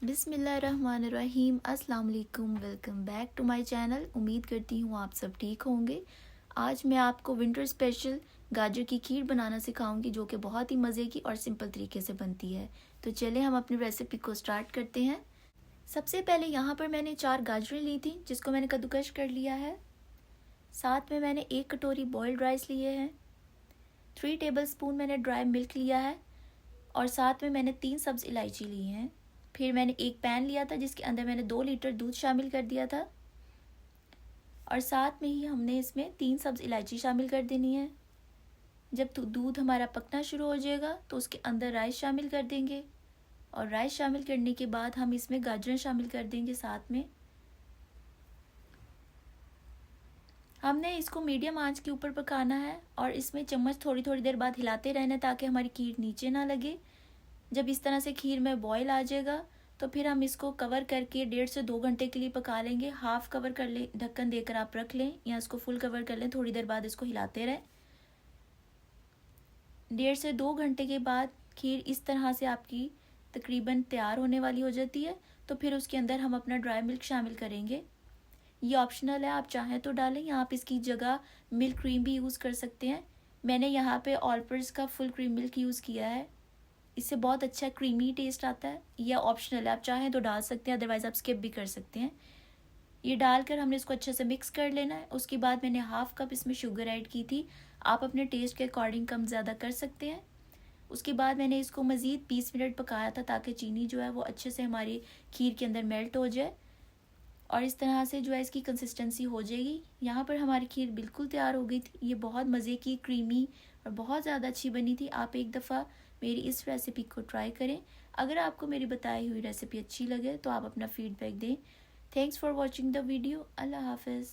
बिस्मिल्लाहिर्रहमानिर्रहीम। अस्सलाम वालेकुम। Welcome back to my channel. उम्मीद करती हूँ आप सब ठीक होंगे। आज मैं आपको विंटर स्पेशल गाजर की खीर बनाना सिखाऊंगी, जो कि बहुत ही मज़े की और सिंपल तरीके से बनती है। तो चलें हम अपनी रेसिपी को स्टार्ट करते हैं। सबसे पहले यहाँ पर मैंने 4 गाजरें ली थी, जिसको मैंने कद्दूकश कर लिया है। साथ में मैंने 1 कटोरी बॉइल्ड राइस लिए हैं। 3 टेबलस्पून मैंने ड्राई मिल्क लिया है और साथ में मैंने 3 सब्ज़ इलायची ली हैं। फिर मैंने एक पैन लिया था, जिसके अंदर मैंने 2 लीटर दूध शामिल कर दिया था और साथ में ही हमने इसमें 3 सब्ज़ इलायची शामिल कर देनी है। जब दूध हमारा पकना शुरू हो जाएगा तो उसके अंदर राइस शामिल कर देंगे और राइस शामिल करने के बाद हम इसमें गाजरें शामिल कर देंगे। साथ में हमने इसको मीडियम आंच के ऊपर पकाना है और इसमें चम्मच थोड़ी थोड़ी देर बाद हिलाते रहना, ताकि हमारी खीर नीचे ना लगे। जब इस तरह से खीर में बॉयल आ जाएगा तो फिर हम इसको कवर करके 1.5 से 2 घंटे के लिए पका लेंगे। हाफ कवर कर ले, ढक्कन देकर आप रख लें या इसको फुल कवर कर लें। थोड़ी देर बाद इसको हिलाते रहें। 1.5 से 2 घंटे के बाद खीर इस तरह से आपकी तकरीबन तैयार होने वाली हो जाती है। तो फिर उसके अंदर हम अपना ड्राई मिल्क शामिल करेंगे। ये ऑप्शनल है, आप चाहें तो डालें या आप इसकी जगह मिल्क क्रीम भी यूज़ कर सकते हैं। मैंने यहाँ पे ऑलपर्स का फुल क्रीम मिल्क यूज़ किया है। इससे बहुत अच्छा क्रीमी टेस्ट आता है। यह ऑप्शनल है, आप चाहें तो डाल सकते हैं, अदरवाइज़ आप स्किप भी कर सकते हैं। ये डालकर हमने इसको अच्छे से मिक्स कर लेना है। उसके बाद मैंने हाफ कप इसमें शुगर ऐड की थी। आप अपने टेस्ट के अकॉर्डिंग कम ज़्यादा कर सकते हैं। उसके बाद मैंने इसको मज़ीद 20 मिनट पकाया था, ताकि चीनी जो है वो अच्छे से हमारी खीर के अंदर मेल्ट हो जाए और इस तरह से जो है इसकी कंसिस्टेंसी हो जाएगी। यहाँ पर हमारी खीर बिल्कुल तैयार हो गई थी। ये बहुत मज़े की, क्रीमी और बहुत ज़्यादा अच्छी बनी थी। आप एक दफ़ा मेरी इस रेसिपी को ट्राई करें। अगर आपको मेरी बताई हुई रेसिपी अच्छी लगे तो आप अपना फीडबैक दें। Thanks for watching the video. अल्लाह हाफिज़।